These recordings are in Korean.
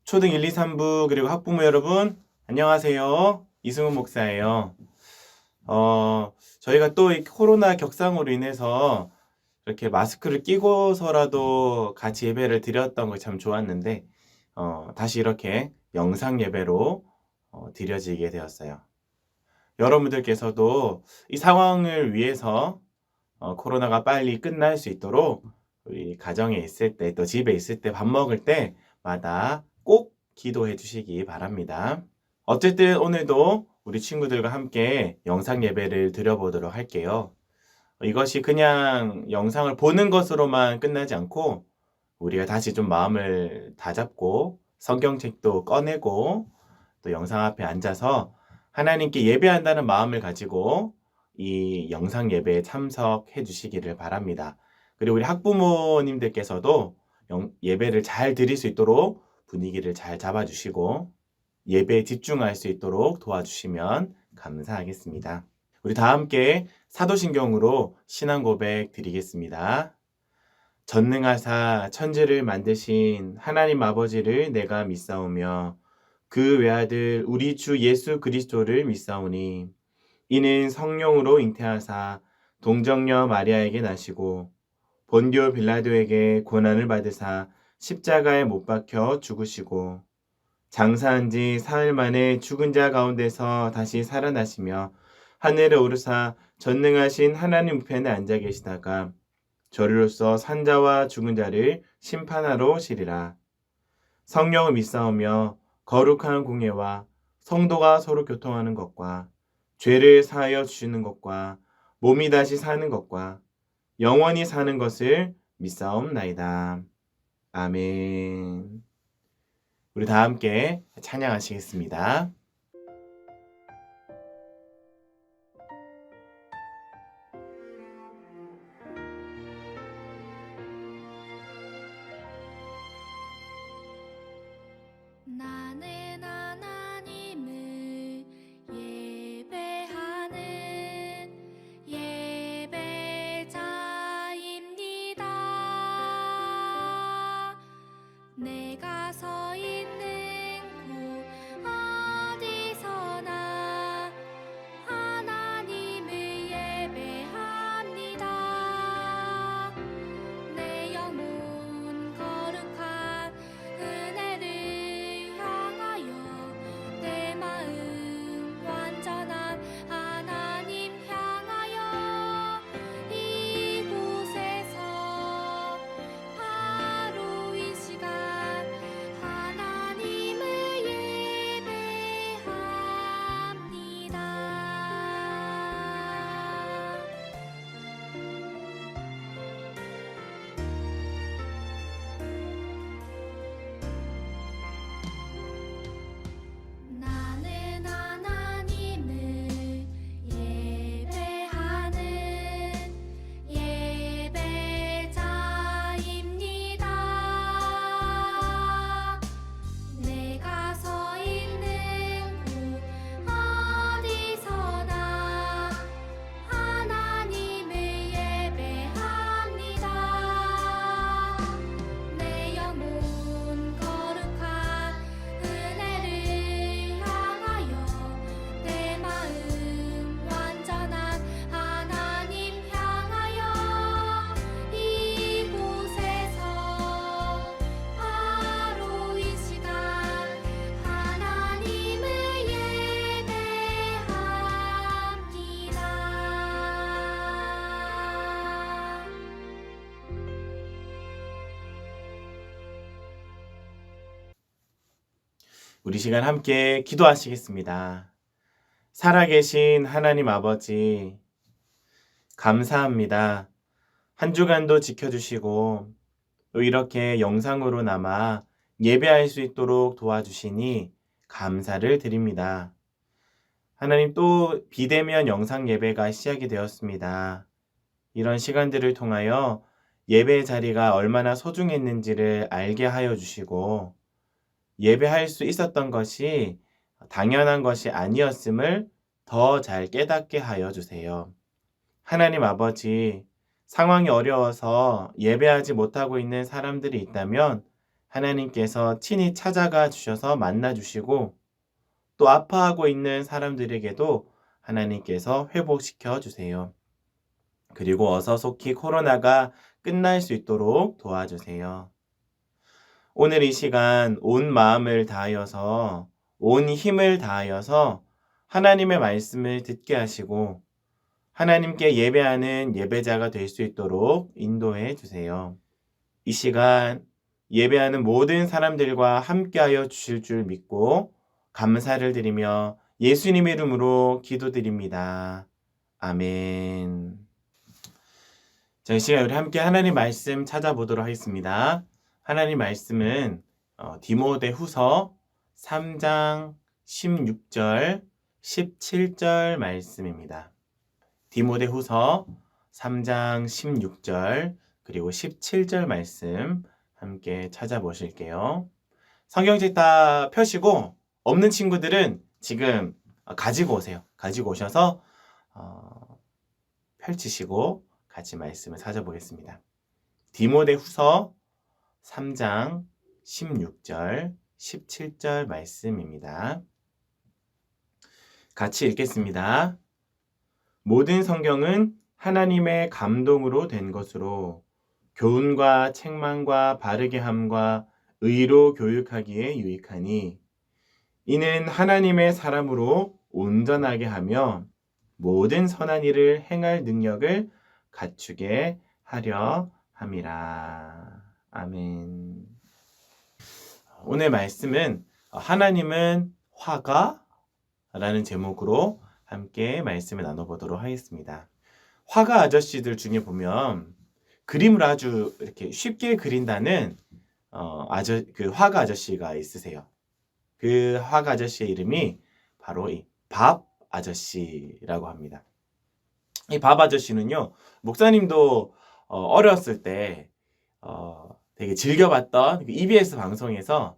초등 1, 2, 3부 그리고 학부모 여러분 안녕하세요. 이승훈 목사예요. 저희가 또 이 코로나 격상으로 인해서 이렇게 마스크를 끼고서라도 같이 예배를 드렸던 거 참 좋았는데 다시 이렇게 영상 예배로 드려지게 되었어요. 여러분들께서도 이 상황을 위해서 코로나가 빨리 끝날 수 있도록 우리 가정에 있을 때 또 집에 있을 때 밥 먹을 때마다 꼭 기도해 주시기 바랍니다. 어쨌든 오늘도 우리 친구들과 함께 영상 예배를 드려보도록 할게요. 이것이 그냥 영상을 보는 것으로만 끝나지 않고 우리가 다시 좀 마음을 다잡고 성경책도 꺼내고 또 영상 앞에 앉아서 하나님께 예배한다는 마음을 가지고 이 영상 예배에 참석해 주시기를 바랍니다. 그리고 우리 학부모님들께서도 예배를 잘 드릴 수 있도록 분위기를 잘 잡아주시고 예배에 집중할 수 있도록 도와주시면 감사하겠습니다. 우리 다 함께 사도신경으로 신앙 고백 드리겠습니다. 전능하사 천지를 만드신 하나님 아버지를 내가 믿사오며 그 외아들 우리 주 예수 그리스도를 믿사오니 이는 성령으로 잉태하사 동정녀 마리아에게 나시고 본디오 빌라도에게 고난을 받으사 십자가에 못 박혀 죽으시고 장사한 지 사흘 만에 죽은 자 가운데서 다시 살아나시며 하늘에 오르사 전능하신 하나님 우편에 앉아 계시다가 저리로서 산자와 죽은 자를 심판하러 오시리라. 성령을 믿사오며 거룩한 공예와 성도가 서로 교통하는 것과 죄를 사하여 주시는 것과 몸이 다시 사는 것과 영원히 사는 것을 믿사옵나이다. 아멘. 우리 다 함께 찬양하시겠습니다. 나는 하나님을 예배하는 예배자입니다. 내가 서 있는 곳 어디서나 하나님을 예배합니다. 내 영혼 거룩한 은혜를 향하여 내 마음 완전한 하나님 향하여 이곳에서 바로 이 시간 하나님을 예배합니다. 나는 하나님을 예배하는 예배자입니다. 내가 서 있는 곳 어디서나 하나님을 예배합니다. 내 영혼 거룩한 은혜를 향하여 내 마음 완전한 하나님 향하여 이곳에서 바로 이 시간 하나님을 예배합니다. 우리 시간 함께 기도하시겠습니다. 살아계신 하나님 아버지, 감사합니다. 한 주간도 지켜주시고 또 이렇게 영상으로나마 예배할 수 있도록 도와주시니 감사를 드립니다. 하나님, 또 비대면 영상 예배가 시작이 되었습니다. 이런 시간들을 통하여 예배 자리가 얼마나 소중했는지를 알게 하여 주시고 예배할 수 있었던 것이 당연한 것이 아니었음을 더 잘 깨닫게 하여 주세요. 하나님 아버지, 상황이 어려워서 예배하지 못하고 있는 사람들이 있다면 하나님께서 친히 찾아가 주셔서 만나 주시고 또 아파하고 있는 사람들에게도 하나님께서 회복시켜 주세요. 그리고 어서 속히 코로나가 끝날 수 있도록 도와주세요. 오늘 이 시간 온 마음을 다하여서 온 힘을 다하여서 하나님의 말씀을 듣게 하시고 하나님께 예배하는 예배자가 될 수 있도록 인도해 주세요. 이 시간 예배하는 모든 사람들과 함께하여 주실 줄 믿고 감사를 드리며 예수님의 이름으로 기도드립니다. 아멘. 자, 이 시간 우리 함께 하나님 말씀 찾아보도록 하겠습니다. 하나님 말씀은 디모데후서 3장 16절, 17절 말씀입니다. 디모데후서 3장 16절 그리고 17절 말씀 함께 찾아보실게요. 성경책 다 펴시고 없는 친구들은 지금 가지고 오세요. 가지고 오셔서 펼치시고 같이 말씀을 찾아보겠습니다. 디모데후서 3장 16절, 17절 말씀입니다. 같이 읽겠습니다. 모든 성경은 하나님의 감동으로 된 것으로 교훈과 책망과 바르게 함과 의로 교육하기에 유익하니 이는 하나님의 사람으로 온전하게 하며 모든 선한 일을 행할 능력을 갖추게 하려 함이라. 아멘. 오늘 말씀은 하나님은 화가라는 제목으로 함께 말씀을 나눠보도록 하겠습니다. 화가 아저씨들 중에 보면 그림을 아주 이렇게 쉽게 그린다는 그 화가 아저씨가 있으세요. 그 화가 아저씨의 이름이 바로 이 밥 아저씨라고 합니다. 이 밥 아저씨는요, 목사님도 어렸을 때 되게 즐겨봤던 그 EBS 방송에서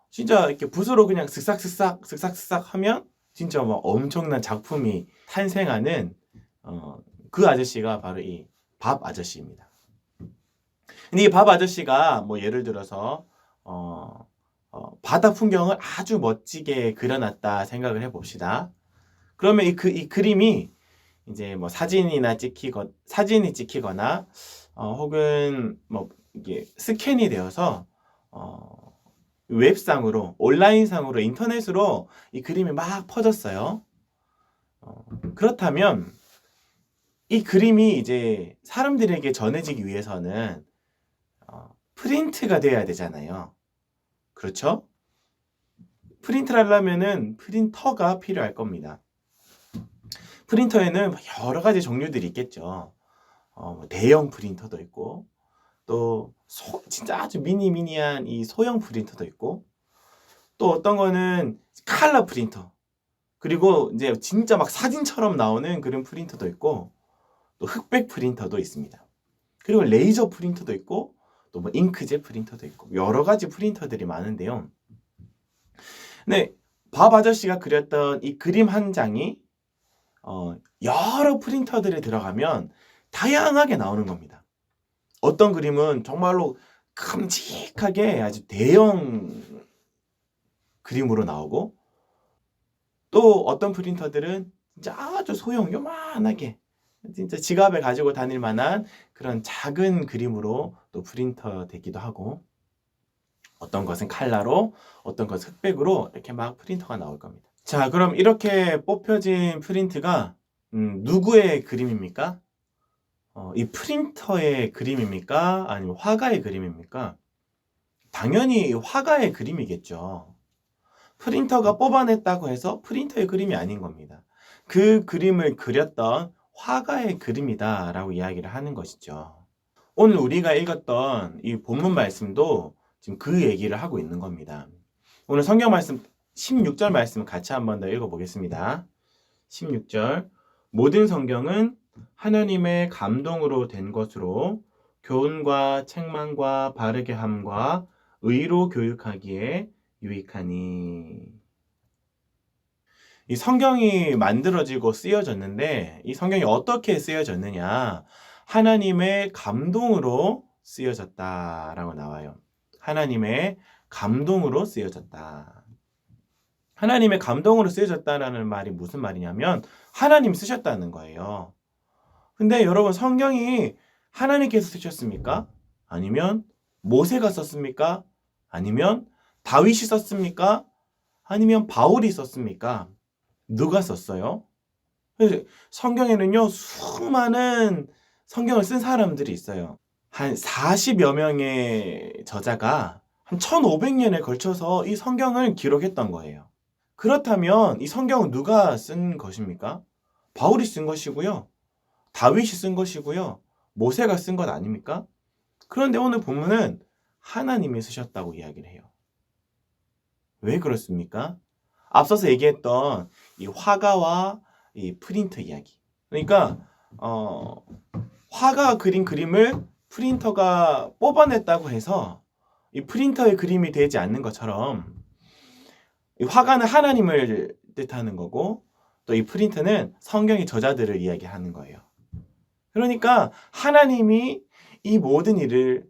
진짜 이렇게 붓으로 그냥 슥싹슥싹 하면 진짜 막 엄청난 작품이 탄생하는 그 아저씨가 바로 이 밥 아저씨입니다. 근데 이 밥 아저씨가 뭐 예를 들어서 바다 풍경을 아주 멋지게 그려놨다 생각을 해봅시다. 그러면 이 그림이 이제 뭐 사진이 찍히거나 혹은 뭐 이게 스캔이 되어서 웹상으로 온라인상으로 인터넷으로 이 그림이 막 퍼졌어요. 그렇다면 이 그림이 이제 사람들에게 전해지기 위해서는 프린트가 돼야 되잖아요. 그렇죠? 프린트를 하려면은 프린터가 필요할 겁니다. 프린터에는 여러 가지 종류들이 있겠죠. 대형 프린터도 있고, 또 진짜 아주 미니미니한 이 소형 프린터도 있고, 또 어떤 거는 컬러 프린터, 그리고 이제 진짜 막 사진처럼 나오는 그런 프린터도 있고, 또 흑백 프린터도 있습니다. 그리고 레이저 프린터도 있고, 또 뭐 잉크젯 프린터도 있고, 여러 가지 프린터들이 많은데요. 네, 밥 아저씨가 그렸던 이 그림 한 장이 여러 프린터들에 들어가면 다양하게 나오는 겁니다. 어떤 그림은 정말로 큼직하게 아주 대형 그림으로 나오고, 또 어떤 프린터들은 진짜 아주 소형 요만하게 진짜 지갑에 가지고 다닐 만한 그런 작은 그림으로 또 프린터 되기도 하고, 어떤 것은 칼라로, 어떤 것은 흑백으로 이렇게 막 프린터가 나올 겁니다. 자, 그럼 이렇게 뽑혀진 프린트가 누구의 그림입니까? 이 프린터의 그림입니까? 아니면 화가의 그림입니까? 당연히 화가의 그림이겠죠. 프린터가 뽑아냈다고 해서 프린터의 그림이 아닌 겁니다. 그 그림을 그렸던 화가의 그림이다 라고 이야기를 하는 것이죠. 오늘 우리가 읽었던 이 본문 말씀도 지금 그 얘기를 하고 있는 겁니다. 오늘 성경 말씀 16절 말씀 같이 한번 더 읽어보겠습니다. 16절, 모든 성경은 하나님의 감동으로 된 것으로 교훈과 책망과 바르게 함과 의로 교육하기에 유익하니. 이 성경이 만들어지고 쓰여졌는데 이 성경이 어떻게 쓰여졌느냐? 하나님의 감동으로 쓰여졌다라고 나와요. 하나님의 감동으로 쓰여졌다. 하나님의 감동으로 쓰여졌다라는 말이 무슨 말이냐면 하나님 쓰셨다는 거예요. 근데 여러분 성경이 하나님께서 쓰셨습니까? 아니면 모세가 썼습니까? 아니면 다윗이 썼습니까? 아니면 바울이 썼습니까? 누가 썼어요? 성경에는요, 수많은 성경을 쓴 사람들이 있어요. 한 40여 명의 저자가 한 1500년에 걸쳐서 이 성경을 기록했던 거예요. 그렇다면 이 성경은 누가 쓴 것입니까? 바울이 쓴 것이고요. 다윗이 쓴 것이고요. 모세가 쓴 것 아닙니까? 그런데 오늘 본문은 하나님이 쓰셨다고 이야기를 해요. 왜 그렇습니까? 앞서서 얘기했던 이 화가와 이 프린터 이야기. 그러니까 화가가 그린 그림을 프린터가 뽑아냈다고 해서 이 프린터의 그림이 되지 않는 것처럼 이 화가는 하나님을 뜻하는 거고 또 이 프린터는 성경의 저자들을 이야기하는 거예요. 그러니까 하나님이 이 모든 일을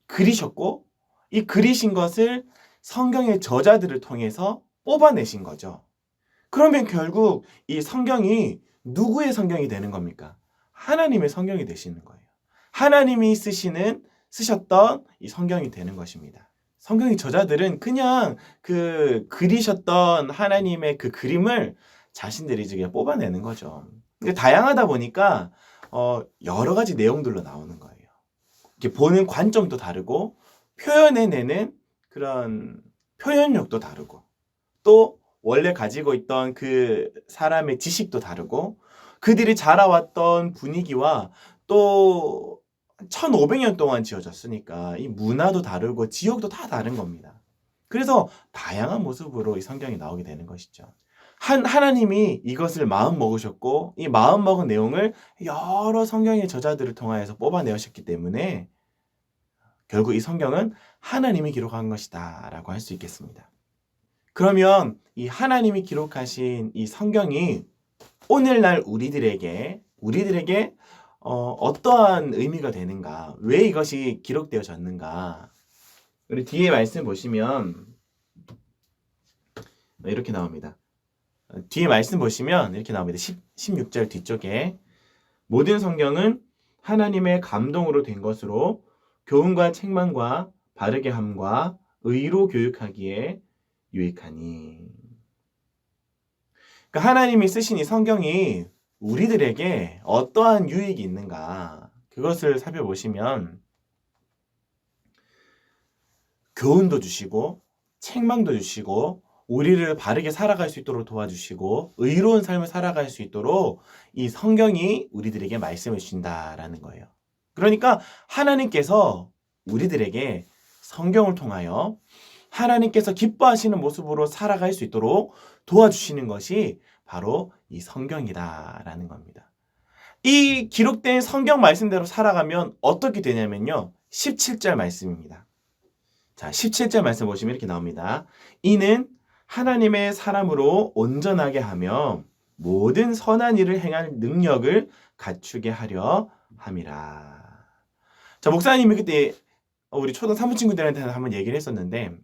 그리셨고 이 그리신 것을 성경의 저자들을 통해서 뽑아내신 거죠. 그러면 결국 이 성경이 누구의 성경이 되는 겁니까? 하나님의 성경이 되시는 거예요. 하나님이 쓰셨던 이 성경이 되는 것입니다. 성경의 저자들은 그냥 그리셨던 하나님의 그 그림을 자신들이 그냥 뽑아내는 거죠. 그러니까 다양하다 보니까 여러 가지 내용들로 나오는 거예요. 이렇게 보는 관점도 다르고 표현해내는 그런 표현력도 다르고 또 원래 가지고 있던 그 사람의 지식도 다르고 그들이 자라왔던 분위기와 또 1500년 동안 지어졌으니까 이 문화도 다르고 지역도 다 다른 겁니다. 그래서 다양한 모습으로 이 성경이 나오게 되는 것이죠. 하나님이 이것을 마음 먹으셨고 이 마음 먹은 내용을 여러 성경의 저자들을 통하여서 뽑아내셨기 때문에 결국 이 성경은 하나님이 기록한 것이다 라고 할 수 있겠습니다. 그러면 이 하나님이 기록하신 이 성경이 오늘날 우리들에게 어떠한 의미가 되는가? 왜 이것이 기록되어졌는가? 우리 뒤에 말씀 보시면 이렇게 나옵니다. 뒤에 말씀 보시면 이렇게 나옵니다. 16절 뒤쪽에 모든 성경은 하나님의 감동으로 된 것으로 교훈과 책망과 바르게 함과 의로 교육하기에 유익하니. 그러니까 하나님이 쓰신 이 성경이 우리들에게 어떠한 유익이 있는가 그것을 살펴보시면 교훈도 주시고 책망도 주시고 우리를 바르게 살아갈 수 있도록 도와주시고 의로운 삶을 살아갈 수 있도록 이 성경이 우리들에게 말씀해 주신다라는 거예요. 그러니까 하나님께서 우리들에게 성경을 통하여 하나님께서 기뻐하시는 모습으로 살아갈 수 있도록 도와주시는 것이 바로 이 성경이다라는 겁니다. 이 기록된 성경 말씀대로 살아가면 어떻게 되냐면요. 17절 말씀입니다. 자, 17절 말씀 보시면 이렇게 나옵니다. 이는 하나님의 사람으로 온전하게 하며 모든 선한 일을 행할 능력을 갖추게 하려 함이라. 자, 목사님이 그때 우리 초등 사무 친구들한테 한번 얘기를 했었는데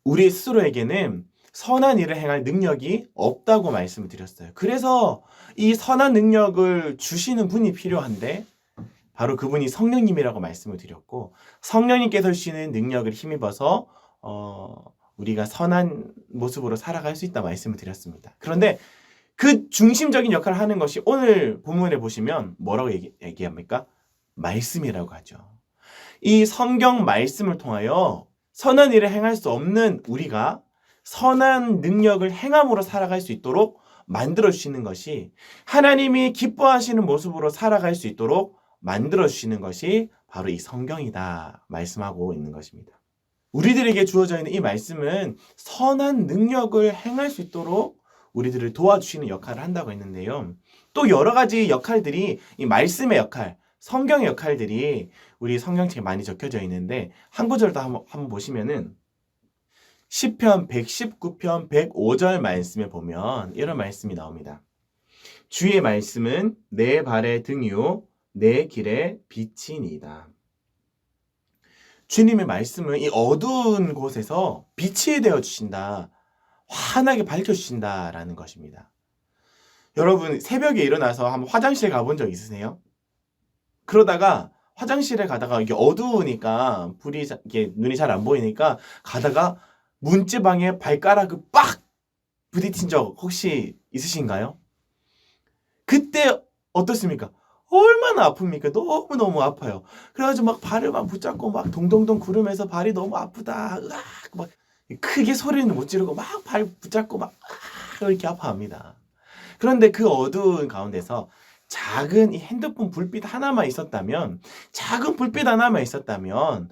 우리 스스로에게는 선한 일을 행할 능력이 없다고 말씀을 드렸어요. 그래서 이 선한 능력을 주시는 분이 필요한데 바로 그분이 성령님이라고 말씀을 드렸고 성령님께서 주시는 능력을 힘입어서 우리가 선한 모습으로 살아갈 수 있다 말씀을 드렸습니다. 그런데 그 중심적인 역할을 하는 것이 오늘 본문에 보시면 뭐라고 얘기합니까? 말씀이라고 하죠. 이 성경 말씀을 통하여 선한 일을 행할 수 없는 우리가 선한 능력을 행함으로 살아갈 수 있도록 만들어주시는 것이 하나님이 기뻐하시는 모습으로 살아갈 수 있도록 만들어주시는 것이 바로 이 성경이다 말씀하고 있는 것입니다. 우리들에게 주어져 있는 이 말씀은 선한 능력을 행할 수 있도록 우리들을 도와주시는 역할을 한다고 했는데요. 또 여러 가지 역할들이 이 말씀의 역할, 성경의 역할들이 우리 성경책에 많이 적혀져 있는데 한 구절도 한번 보시면은 시편 119편 105절 말씀에 보면 이런 말씀이 나옵니다. 주의 말씀은 내 발의 등이요 내 길의 빛이니이다. 주님의 말씀은 이 어두운 곳에서 빛이 되어 주신다. 환하게 밝혀 주신다라는 것입니다. 여러분 새벽에 일어나서 한번 화장실 가본 적 있으세요? 그러다가 화장실에 가다가 이게 어두우니까 이게 눈이 잘 안 보이니까 가다가 문지방에 발가락을 빡 부딪힌 적 혹시 있으신가요? 그때 어떻습니까? 얼마나 아픕니까? 너무너무 아파요. 그래가지고 막 발을 막 붙잡고 막 동동동 구르면서 발이 너무 아프다. 으악! 막 크게 소리는 못 지르고 막 발 붙잡고 막 이렇게 아파합니다. 그런데 그 어두운 가운데서 작은 이 핸드폰 불빛 하나만 있었다면, 작은 불빛 하나만 있었다면,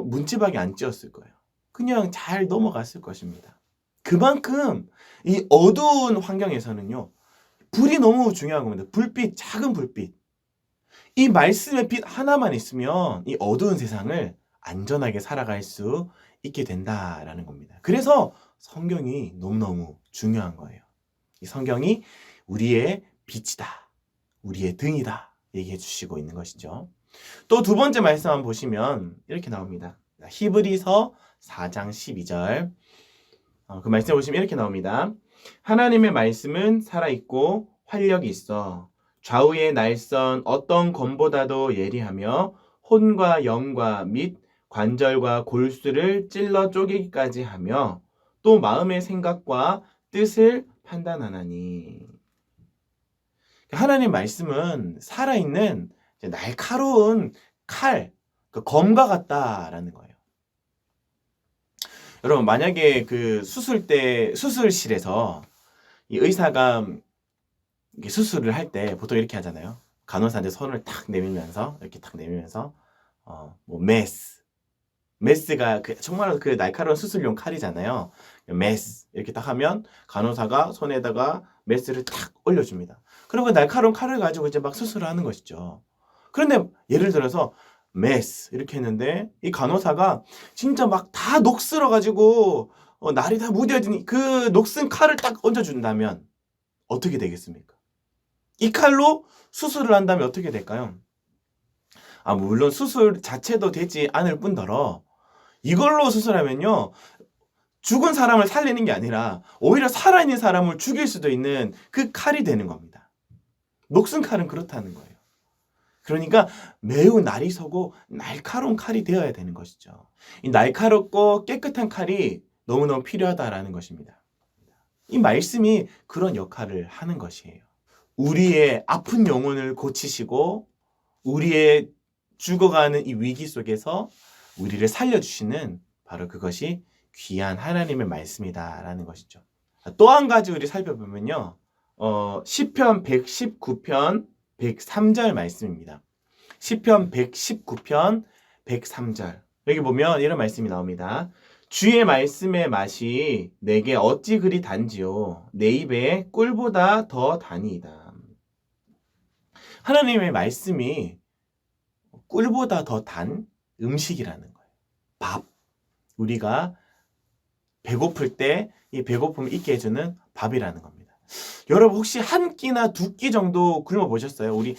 문지방이 안 찧었을 거예요. 그냥 잘 넘어갔을 것입니다. 그만큼 이 어두운 환경에서는요, 불이 너무 중요한 겁니다. 불빛, 작은 불빛. 이 말씀의 빛 하나만 있으면 이 어두운 세상을 안전하게 살아갈 수 있게 된다라는 겁니다. 그래서 성경이 너무너무 중요한 거예요. 이 성경이 우리의 빛이다. 우리의 등이다. 얘기해 주시고 있는 것이죠. 또 두 번째 말씀 한번 보시면 이렇게 나옵니다. 히브리서 4장 12절. 그 말씀 보시면 이렇게 나옵니다. 하나님의 말씀은 살아있고 활력이 있어 좌우의 날선 어떤 검보다도 예리하며 혼과 영과 및 관절과 골수를 찔러 쪼개기까지 하며 또 마음의 생각과 뜻을 판단하나니. 하나님 말씀은 살아있는 날카로운 칼, 그 검과 같다라는 거예요. 여러분 만약에 그 수술실에서 이 의사가 수술을 할 때 보통 이렇게 하잖아요. 간호사한테 손을 탁 내밀면서 이렇게 탁 내밀면서 뭐 메스가 정말 그 날카로운 수술용 칼이잖아요. 메스 이렇게 딱 하면 간호사가 손에다가 메스를 탁 올려줍니다. 그리고 그 날카로운 칼을 가지고 이제 막 수술을 하는 것이죠. 그런데 예를 들어서 메스 이렇게 했는데 이 간호사가 진짜 막 다 녹슬어 가지고 날이 다 무뎌진 그 녹슨 칼을 딱 얹어준다면 어떻게 되겠습니까? 이 칼로 수술을 한다면 어떻게 될까요? 물론 수술 자체도 되지 않을 뿐더러 이걸로 수술하면요, 죽은 사람을 살리는 게 아니라 오히려 살아있는 사람을 죽일 수도 있는 그 칼이 되는 겁니다. 녹슨 칼은 그렇다는 거예요. 그러니까 매우 날이 서고 날카로운 칼이 되어야 되는 것이죠. 이 날카롭고 깨끗한 칼이 너무너무 필요하다라는 것입니다. 이 말씀이 그런 역할을 하는 것이에요. 우리의 아픈 영혼을 고치시고 우리의 죽어가는 이 위기 속에서 우리를 살려주시는 바로 그것이 귀한 하나님의 말씀이다라는 것이죠. 또 한 가지 우리 살펴보면요. 시편 119편 103절 말씀입니다. 시편 119편 103절. 여기 보면 이런 말씀이 나옵니다. 주의 말씀의 맛이 내게 어찌 그리 단지요 내 입에 꿀보다 더 다니이다. 하나님의 말씀이 꿀보다 더 단 음식이라는 거예요. 밥. 우리가 배고플 때 이 배고픔을 잊게 해주는 밥이라는 겁니다. 여러분 혹시 한 끼나 두 끼 정도 굶어 보셨어요? 우리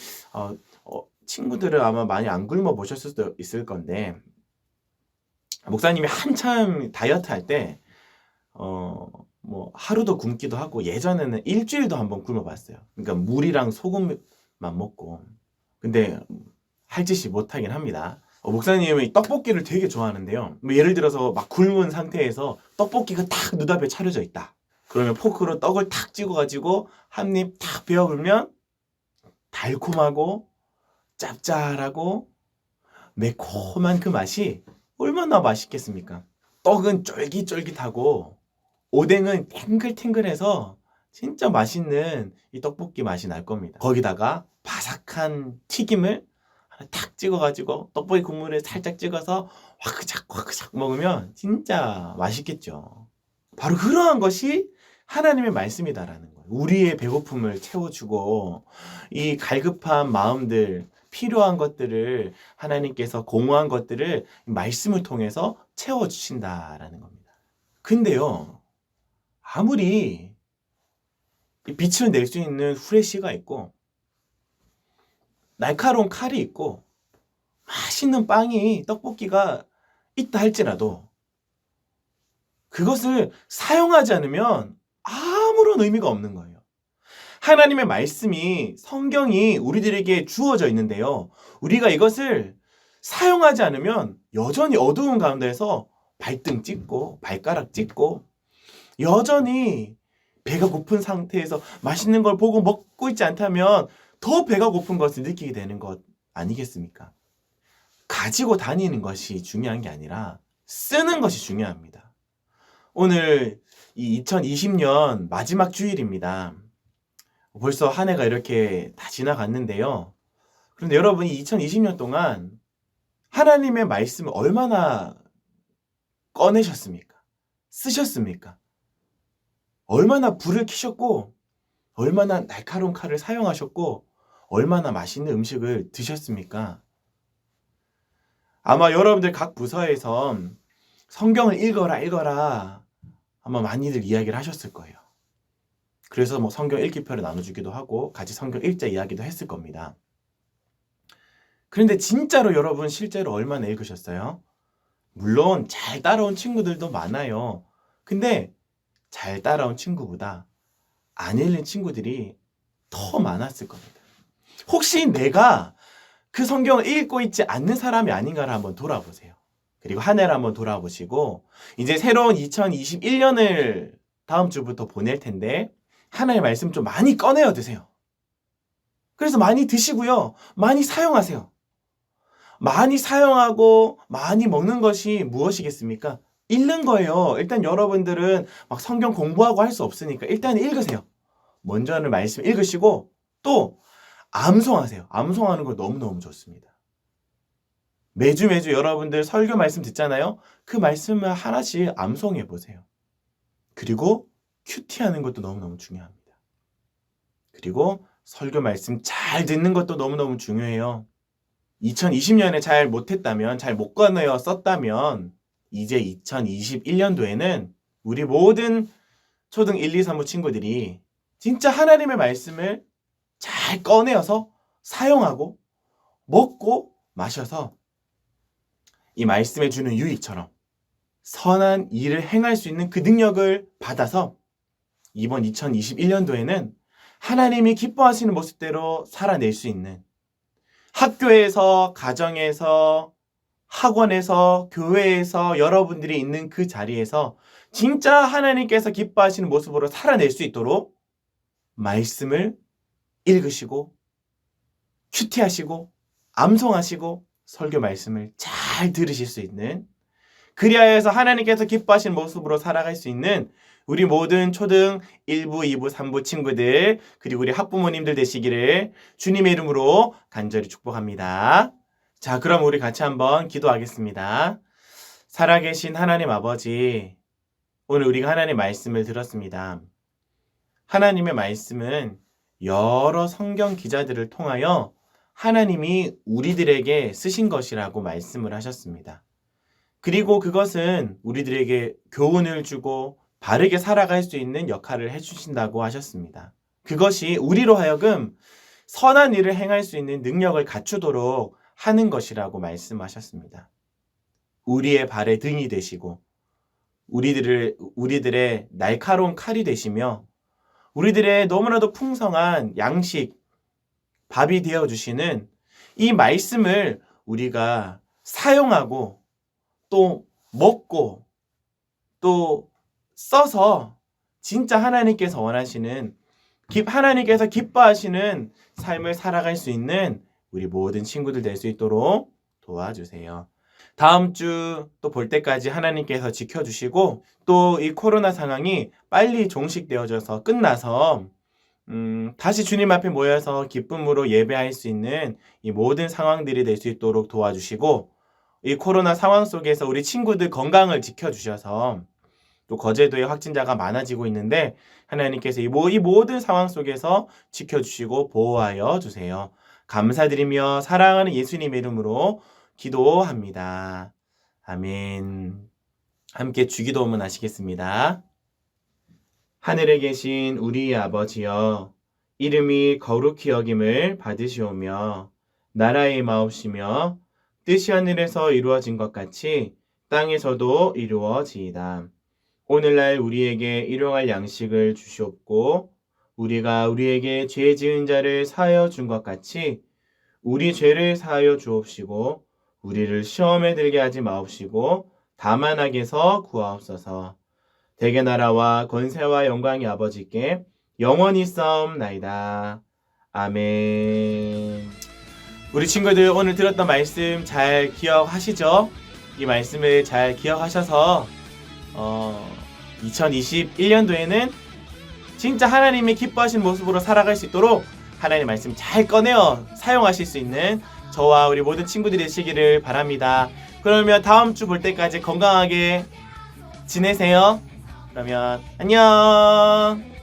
친구들은 아마 많이 안 굶어 보셨을 수도 있을 건데, 목사님이 한참 다이어트 할 때 뭐 하루도 굶기도 하고 예전에는 일주일도 한번 굶어봤어요. 그러니까 물이랑 소금만 먹고. 근데 할 짓이 못하긴 합니다. 목사님이 떡볶이를 되게 좋아하는데요. 뭐 예를 들어서 막 굶은 상태에서 떡볶이가 딱 눈앞에 차려져 있다. 그러면 포크로 떡을 탁 찍어가지고 한 입 탁 베어물면 달콤하고 짭짤하고 매콤한 그 맛이 얼마나 맛있겠습니까? 떡은 쫄깃쫄깃하고 오뎅은 탱글탱글해서 진짜 맛있는 이 떡볶이 맛이 날 겁니다. 거기다가 바삭한 튀김을 하나 탁 찍어가지고 떡볶이 국물에 살짝 찍어서 화그작 먹으면 진짜 맛있겠죠. 바로 그러한 것이 하나님의 말씀이다라는 거예요. 우리의 배고픔을 채워주고 이 갈급한 마음들, 필요한 것들을 하나님께서 공허한 것들을 말씀을 통해서 채워주신다라는 겁니다. 근데요, 아무리 빛을 낼 수 있는 후레쉬가 있고 날카로운 칼이 있고 맛있는 빵이 떡볶이가 있다 할지라도 그것을 사용하지 않으면 아무런 의미가 없는 거예요. 하나님의 말씀이, 성경이 우리들에게 주어져 있는데요. 우리가 이것을 사용하지 않으면 여전히 어두운 가운데서 발등 찢고 발가락 찢고 여전히 배가 고픈 상태에서 맛있는 걸 보고 먹고 있지 않다면 더 배가 고픈 것을 느끼게 되는 것 아니겠습니까? 가지고 다니는 것이 중요한 게 아니라 쓰는 것이 중요합니다. 오늘 이 2020년 마지막 주일입니다. 벌써 한 해가 이렇게 다 지나갔는데요. 그런데 여러분이 2020년 동안 하나님의 말씀을 얼마나 꺼내셨습니까? 쓰셨습니까? 얼마나 불을 켜셨고 얼마나 날카로운 칼을 사용하셨고 얼마나 맛있는 음식을 드셨습니까? 아마 여러분들 각 부서에서 성경을 읽어라 아마 많이들 이야기를 하셨을 거예요. 그래서 뭐 성경 읽기표를 나눠주기도 하고 같이 성경 읽자 이야기도 했을 겁니다. 그런데 진짜로 여러분 실제로 얼마나 읽으셨어요? 물론 잘 따라온 친구들도 많아요. 근데 잘 따라온 친구보다 안 읽는 친구들이 더 많았을 겁니다. 혹시 내가 그 성경을 읽고 있지 않는 사람이 아닌가를 한번 돌아보세요. 그리고 한 해를 한번 돌아보시고 이제 새로운 2021년을 다음 주부터 보낼 텐데 하나님의 말씀 좀 많이 꺼내어 드세요. 그래서 많이 드시고요. 많이 사용하세요. 많이 사용하고 많이 먹는 것이 무엇이겠습니까? 읽는 거예요. 일단 여러분들은 막 성경 공부하고 할 수 없으니까 일단 읽으세요. 먼저는 말씀 읽으시고 또 암송하세요. 암송하는 거 너무너무 좋습니다. 매주 여러분들 설교 말씀 듣잖아요. 그 말씀을 하나씩 암송해 보세요. 그리고 큐티하는 것도 너무너무 중요합니다. 그리고 설교 말씀 잘 듣는 것도 너무너무 중요해요. 2020년에 잘 못했다면, 잘 못 꺼내어 썼다면 이제 2021년도에는 우리 모든 초등 1, 2, 3부 친구들이 진짜 하나님의 말씀을 잘 꺼내어서 사용하고 먹고 마셔서 이 말씀에 주는 유익처럼 선한 일을 행할 수 있는 그 능력을 받아서 이번 2021년도에는 하나님이 기뻐하시는 모습대로 살아낼 수 있는 학교에서, 가정에서, 학원에서, 교회에서 여러분들이 있는 그 자리에서 진짜 하나님께서 기뻐하시는 모습으로 살아낼 수 있도록 말씀을 읽으시고 큐티하시고 암송하시고 설교 말씀을 잘 들으실 수 있는 그리하여서 하나님께서 기뻐하시는 모습으로 살아갈 수 있는 우리 모든 초등 1부, 2부, 3부 친구들 그리고 우리 학부모님들 되시기를 주님의 이름으로 간절히 축복합니다. 자, 그럼 우리 같이 한번 기도하겠습니다. 살아계신 하나님 아버지, 오늘 우리가 하나님의 말씀을 들었습니다. 하나님의 말씀은 여러 성경 기자들을 통하여 하나님이 우리들에게 쓰신 것이라고 말씀을 하셨습니다. 그리고 그것은 우리들에게 교훈을 주고 바르게 살아갈 수 있는 역할을 해주신다고 하셨습니다. 그것이 우리로 하여금 선한 일을 행할 수 있는 능력을 갖추도록 하는 것이라고 말씀하셨습니다. 우리의 발의 등이 되시고 우리들의 날카로운 칼이 되시며 우리들의 너무나도 풍성한 양식, 밥이 되어주시는 이 말씀을 우리가 사용하고 또 먹고 또 써서 진짜 하나님께서 원하시는 하나님께서 기뻐하시는 삶을 살아갈 수 있는 우리 모든 친구들 될 수 있도록 도와주세요. 다음 주 또 볼 때까지 하나님께서 지켜주시고 또 이 코로나 상황이 빨리 종식되어져서 끝나서 다시 주님 앞에 모여서 기쁨으로 예배할 수 있는 이 모든 상황들이 될 수 있도록 도와주시고 이 코로나 상황 속에서 우리 친구들 건강을 지켜주셔서 또 거제도에 확진자가 많아지고 있는데 하나님께서 이 모든 상황 속에서 지켜주시고 보호하여 주세요. 감사드리며 사랑하는 예수님의 이름으로 기도합니다. 아멘. 함께 주기도문 하시겠습니다. 하늘에 계신 우리 아버지여, 이름이 거룩히 여김을 받으시오며 나라의 마옵시며 뜻이 하늘에서 이루어진 것 같이 땅에서도 이루어지이다. 오늘날 우리에게 일용할 양식을 주시옵고 우리가 우리에게 죄 지은 자를 사하여 준 것 같이 우리 죄를 사하여 주옵시고 우리를 시험에 들게 하지 마옵시고 다만 악에서 구하옵소서. 대개 나라와 권세와 영광이 아버지께 영원히 싸움나이다. 아멘. 우리 친구들 오늘 들었던 말씀 잘 기억하시죠? 이 말씀을 잘 기억하셔서 2021년도에는 진짜 하나님이 기뻐하시는 모습으로 살아갈 수 있도록 하나님의 말씀 잘 꺼내어 사용하실 수 있는 저와 우리 모든 친구들이 되시기를 바랍니다. 그러면 다음 주 볼 때까지 건강하게 지내세요. 그러면 안녕.